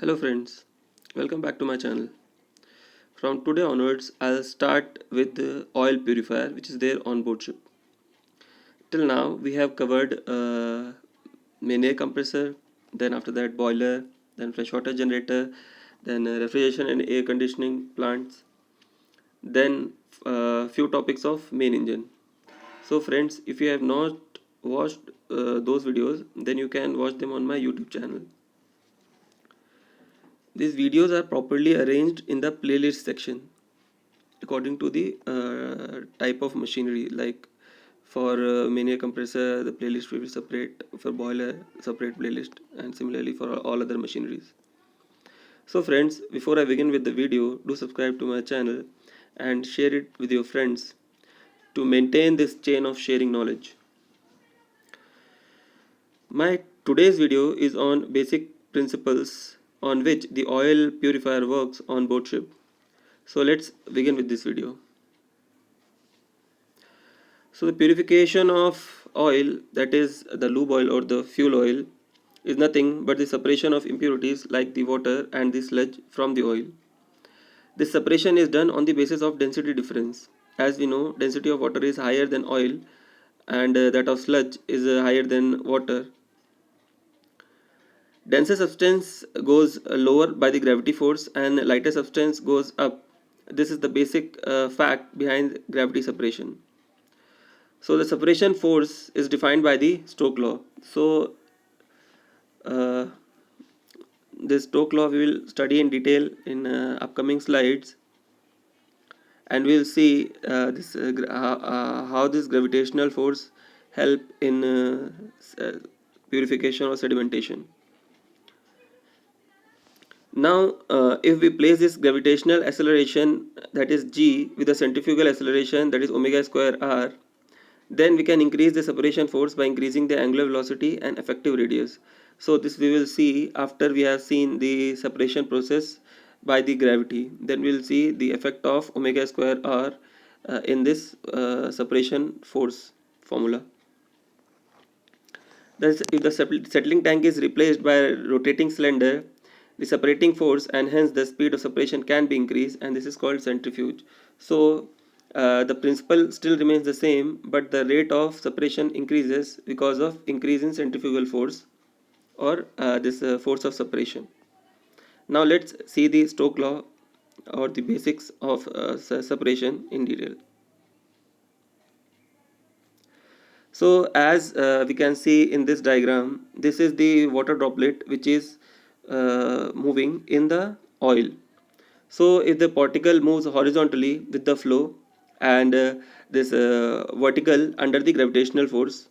Hello friends, welcome back to my channel. From today onwards, I'll start with the oil purifier which is there on board ship. Till now, we have covered main air compressor, then after that boiler, then freshwater generator, then refrigeration and air conditioning plants, then few topics of main engine. So friends, if you have not watched those videos, then you can watch them on my YouTube channel. These videos are properly arranged in the playlist section according to the type of machinery. Like for mini compressor, the playlist will be separate; for boiler, separate playlist, and similarly for all other machineries. So friends, before I begin with the video, do subscribe to my channel and share it with your friends to maintain this chain of sharing knowledge. My today's video is on basic principles on which the oil purifier works on board ship. So let's begin with this video. So the purification of oil, that is the lube oil or the fuel oil, is nothing but the separation of impurities like the water and the sludge from the oil. This separation is done on the basis of density difference. As we know, density of water is higher than oil and that of sludge is higher than water. Denser substance goes lower by the gravity force and lighter substance goes up. This is the basic fact behind gravity separation. So the separation force is defined by the Stokes law. So uh, this Stokes law we will study in detail in upcoming slides, and we'll see how this gravitational force help in purification or sedimentation. Now, if we place this gravitational acceleration, that is g, with the centrifugal acceleration, that is omega square r, then we can increase the separation force by increasing the angular velocity and effective radius. So this we will see after we have seen the separation process by the gravity. Then we will see the effect of omega square r in this separation force formula. Thus, if the settling tank is replaced by a rotating cylinder, the separating force and hence the speed of separation can be increased, and this is called centrifuge. So the principle still remains the same, but the rate of separation increases because of increase in centrifugal force or this force of separation. Now let's see the Stokes law or the basics of separation in detail. So as we can see in this diagram, this is the water droplet which is moving in the oil. So if the particle moves horizontally with the flow and this vertical under the gravitational force,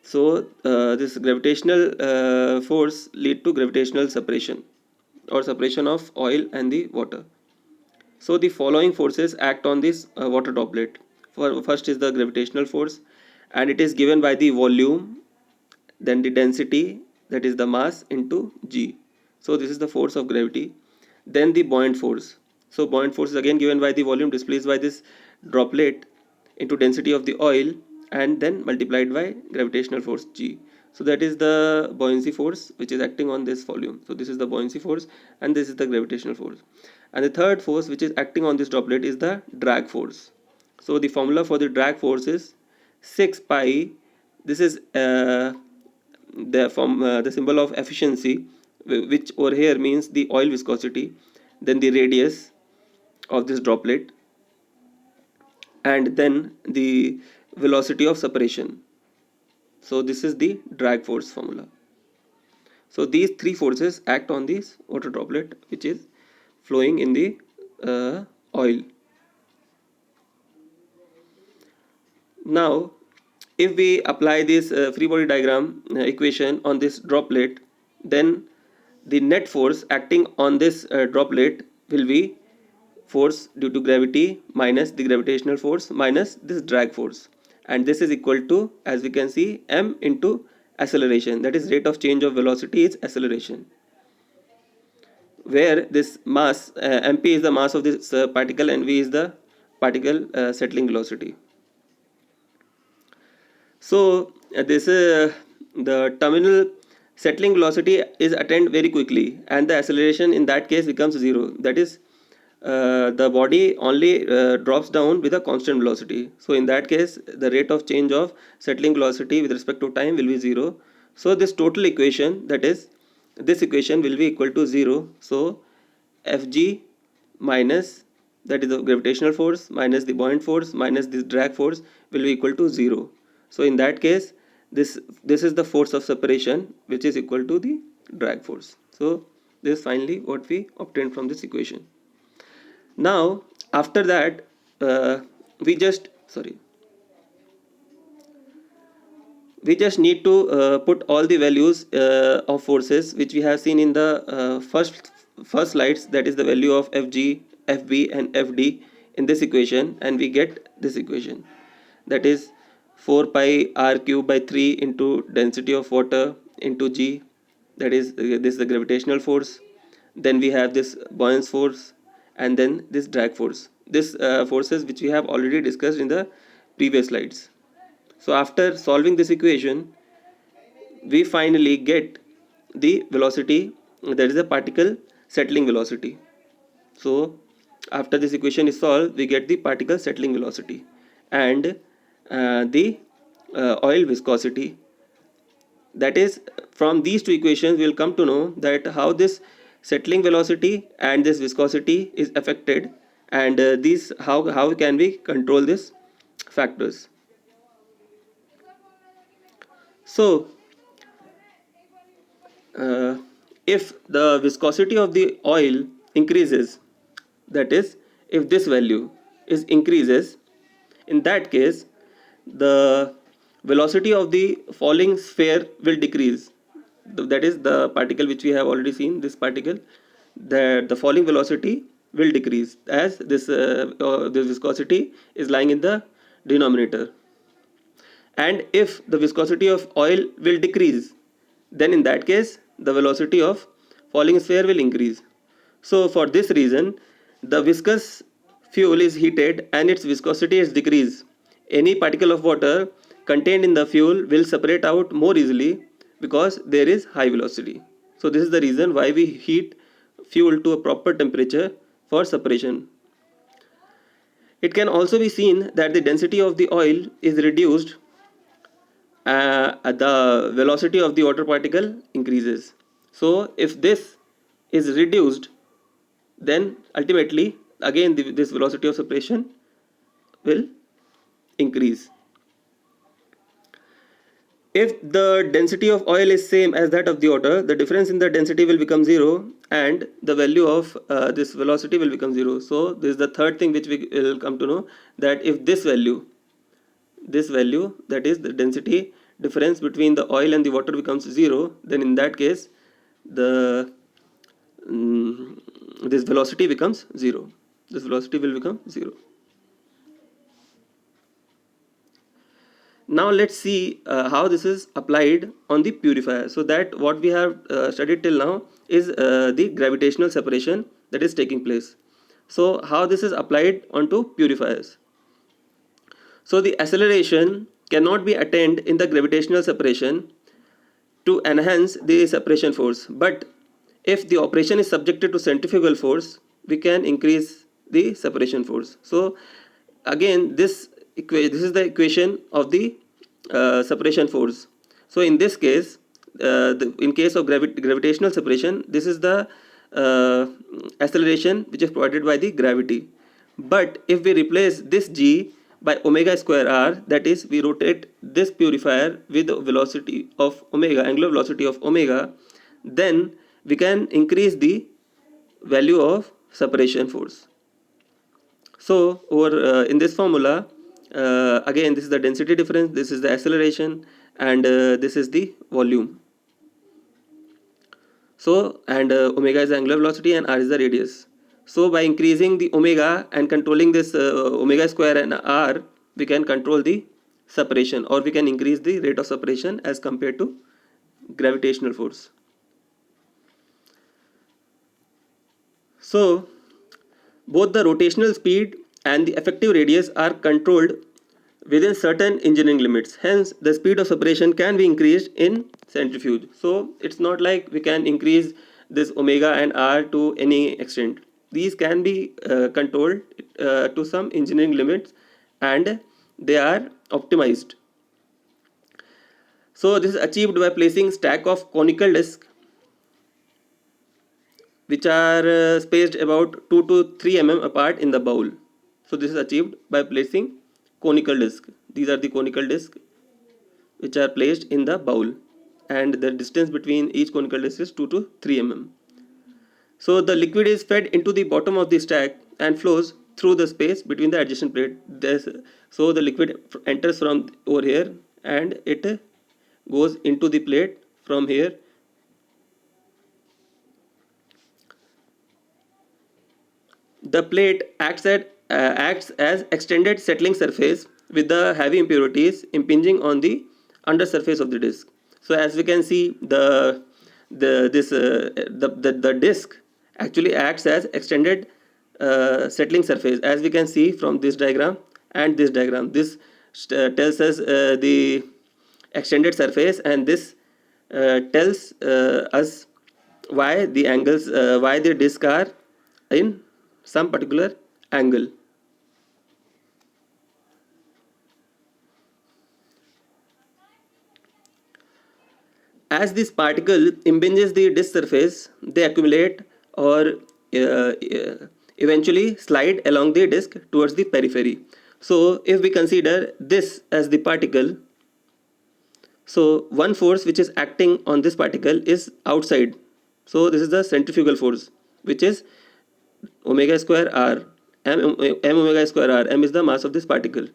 so this gravitational force lead to gravitational separation or separation of oil and the water. So the following forces act on this water droplet. First is the gravitational force, and it is given by the volume, then the density, that is the mass, into g. So this is the force of gravity. Then the buoyant force. So buoyant force is again given by the volume displaced by this droplet into density of the oil and then multiplied by gravitational force g. So that is the buoyancy force which is acting on this volume. So this is the buoyancy force and this is the gravitational force. And the third force which is acting on this droplet is the drag force. So the formula for the drag force is 6 pi. This is the symbol of efficiency, which over here means the oil viscosity, then the radius of this droplet, and then the velocity of separation. So this is the drag force formula. So these three forces act on this water droplet which is flowing in the oil. Now if we apply this free body diagram equation on this droplet, then the net force acting on this droplet will be force due to gravity minus the gravitational force minus this drag force, and this is equal to, as we can see, m into acceleration, that is rate of change of velocity is acceleration, where this mass mp is the mass of this particle and v is the particle settling velocity. So this the terminal settling velocity is attained very quickly, and the acceleration in that case becomes zero. That is, the body only drops down with a constant velocity. So in that case, the rate of change of settling velocity with respect to time will be zero. So this total equation, that is, this equation will be equal to zero. So Fg minus, that is the gravitational force, minus the buoyant force minus this drag force will be equal to zero. So in that case, this is the force of separation, which is equal to the drag force. So this is finally what we obtained from this equation. Now after that, we just need to put all the values of forces which we have seen in the first slides, that is the value of Fg, Fb and Fd in this equation, and we get this equation, that is 4 pi r cube by 3 into density of water into g, that is this is the gravitational force. Then we have this buoyant force, and then this drag force. This forces which we have already discussed in the previous slides. So after solving this equation, we finally get the velocity, that is the particle settling velocity. So after this equation is solved, we get the particle settling velocity and the oil viscosity. That is, from these two equations we will come to know that how this settling velocity and this viscosity is affected, and these how can we control these factors. So if the viscosity of the oil increases, that is, if this value is increases, in that case the velocity of the falling sphere will decrease. That is the particle which we have already seen, this particle, that the falling velocity will decrease as this viscosity is lying in the denominator. And if the viscosity of oil will decrease, then in that case the velocity of falling sphere will increase. So for this reason, the viscous fuel is heated and its viscosity is decreased. Any particle of water contained in the fuel will separate out more easily because there is high velocity. So this is the reason why we heat fuel to a proper temperature for separation. It can also be seen that the density of the oil is reduced, the velocity of the water particle increases. So if this is reduced, then ultimately again this velocity of separation will increase. If the density of oil is same as that of the water, the difference in the density will become zero and the value of this velocity will become zero. So this is the third thing which we will come to know, that if this value, that is the density difference between the oil and the water, becomes zero, then in that case the this velocity becomes zero. This velocity will become zero. Now let's see how this is applied on the purifier. So that what we have studied till now is the gravitational separation that is taking place. So how this is applied onto purifiers. So the acceleration cannot be attained in the gravitational separation to enhance the separation force, but if the operation is subjected to centrifugal force, we can increase the separation force. So again this is the equation of the separation force. So in this case, in case of gravitational separation, this is the acceleration which is provided by the gravity. But if we replace this g by omega square r, that is, we rotate this purifier with the velocity of omega, angular velocity of omega, then we can increase the value of separation force. So over in this formula, again this is the density difference, this is the acceleration, and this is the volume. So and omega is the angular velocity and r is the radius. So by increasing the omega and controlling this omega square and r, we can control the separation, or we can increase the rate of separation as compared to gravitational force. So both the rotational speed and the effective radius are controlled within certain engineering limits. Hence, the speed of separation can be increased in centrifuge. So it's not like we can increase this omega and R to any extent. These can be controlled to some engineering limits, and they are optimized. So this is achieved by placing stack of conical discs which are spaced about 2 to 3 mm apart in the bowl. So this is achieved by placing conical disc. These are the conical discs which are placed in the bowl, and the distance between each conical disc is 2 to 3 mm. So the liquid is fed into the bottom of the stack and flows through the space between the adjacent plate. So the liquid enters from over here and it goes into the plate from here. The plate acts as extended settling surface with the heavy impurities impinging on the undersurface of the disc. So as we can see, the disc actually acts as extended settling surface, as we can see from this diagram and this diagram. This tells us the extended surface, and this tells us why the disc are in some particular angle. As this particle impinges the disk surface, they accumulate or eventually slide along the disk towards the periphery. So if we consider this as the particle, so one force which is acting on this particle is outside. So this is the centrifugal force, which is omega square r, m omega square r. M is the mass of this particle,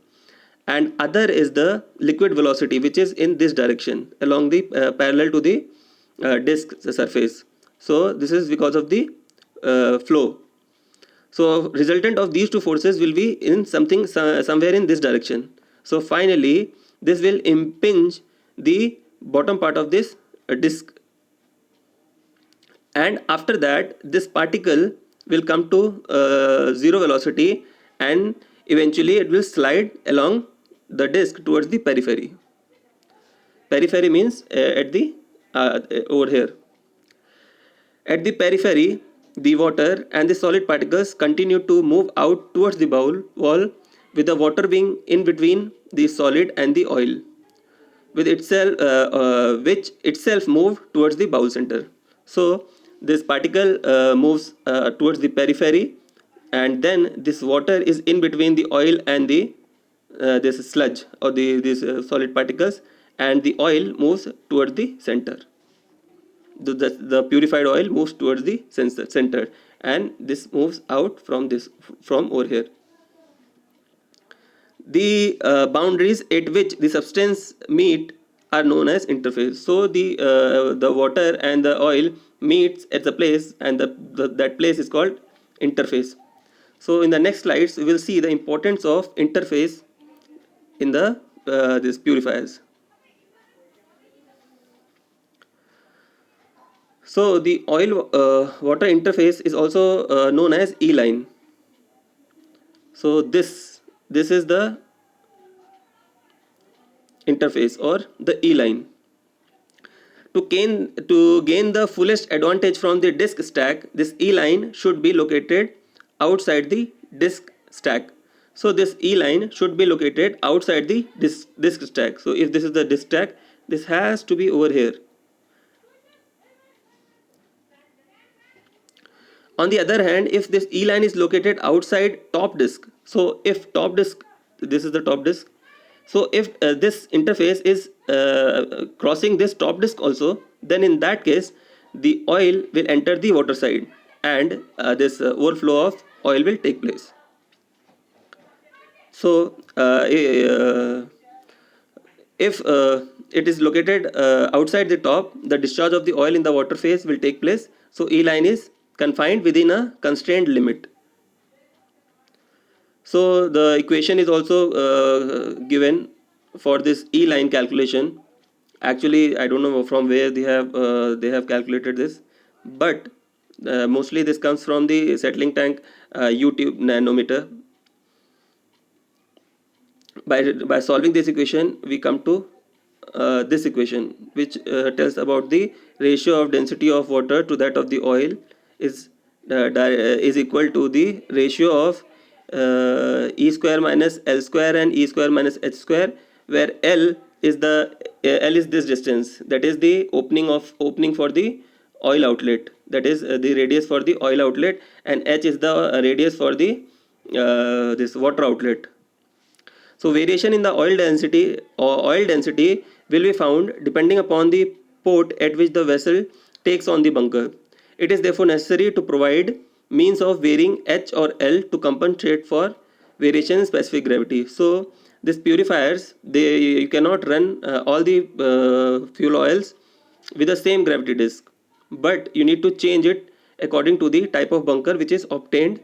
and other is the liquid velocity, which is in this direction along the parallel to the disk surface. So this is because of the flow. So resultant of these two forces will be in somewhere in this direction. So finally this will impinge the bottom part of this disk, and after that this particle will come to zero velocity, and eventually it will slide along the disk towards the periphery. Periphery means at the over here. At the periphery, the water and the solid particles continue to move out towards the bowl wall, with the water being in between the solid and the oil, with itself which itself move towards the bowl center. So this particle moves towards the periphery, and then this water is in between the oil and the this sludge or these solid particles, and the oil moves towards the center. The purified oil moves towards the center, and this moves out from over here. The boundaries at which the substance meet are known as interface. So the water and the oil meets at the place, and that place is called interface. So in the next slides we will see the importance of interface in the these purifiers. So the oil water interface is also known as E line. So this is the interface or the E line. To gain the fullest advantage from the disk stack, this E line should be located outside the disk stack. So this E line should be located outside the disk stack. So if this is the disk stack, this has to be over here. On the other hand, if this E line is located outside top disk, so if top disk, this is the top disk, so if this interface is crossing this top disk also, then in that case the oil will enter the water side, and this overflow of oil will take place. So if it is located outside the top, the discharge of the oil in the water phase will take place. So E line is confined within a constrained limit. So the equation is also given for this E line calculation. Actually, I don't know from where they have calculated this, but mostly this comes from the settling tank U-tube nanometer. By solving this equation, we come to this equation, which tells about the ratio of density of water to that of the oil is is equal to the ratio of E square minus L square and E square minus H square, where L is this distance, that is the opening for the oil outlet, that is the radius for the oil outlet, and H is the radius for the this water outlet. So variation in the oil density will be found depending upon the port at which the vessel takes on the bunker. It is therefore necessary to provide means of varying H or L to compensate for variation in specific gravity. So these purifiers, you cannot run all the fuel oils with the same gravity disk, but you need to change it according to the type of bunker which is obtained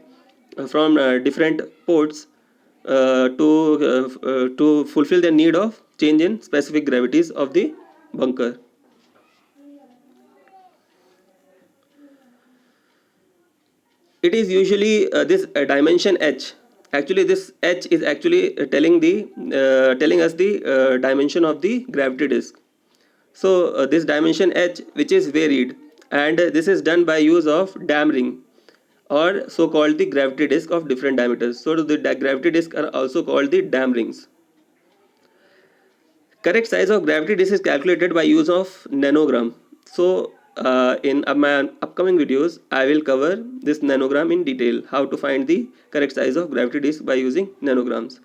from different ports to fulfill the need of change in specific gravities of the bunker. It is usually this dimension H. Actually, this H is actually telling us the dimension of the gravity disk. So this dimension H, which is varied, and this is done by use of dam ring, or so called the gravity disk of different diameters. So the gravity disk are also called the dam rings. Correct size of gravity disk is calculated by use of nanogram. So in my upcoming videos, I will cover this nanogram in detail, how to find the correct size of gravity disk by using nanograms.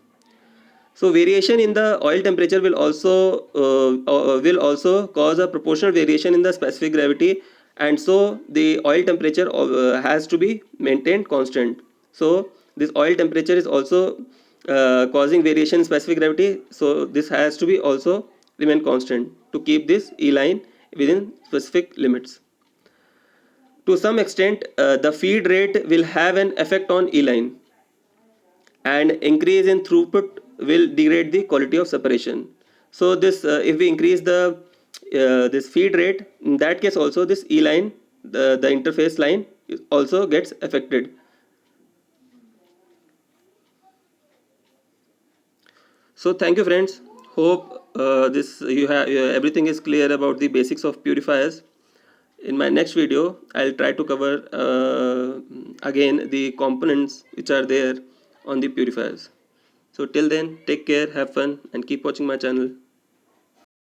So variation in the oil temperature will also cause a proportional variation in the specific gravity, and so the oil temperature has to be maintained constant. So this oil temperature is also causing variation in specific gravity, so this has to be also remain constant to keep this E line within specific limits. To some extent, the feed rate will have an effect on E line, and increase in throughput will degrade the quality of separation. So this if we increase the this feed rate, in that case also this E line, the interface line, also gets affected. So thank you friends, hope this you have everything is clear about the basics of purifiers. In my next video, I'll try to cover again the components which are there on the purifiers. So till then, take care, have fun, and keep watching my channel.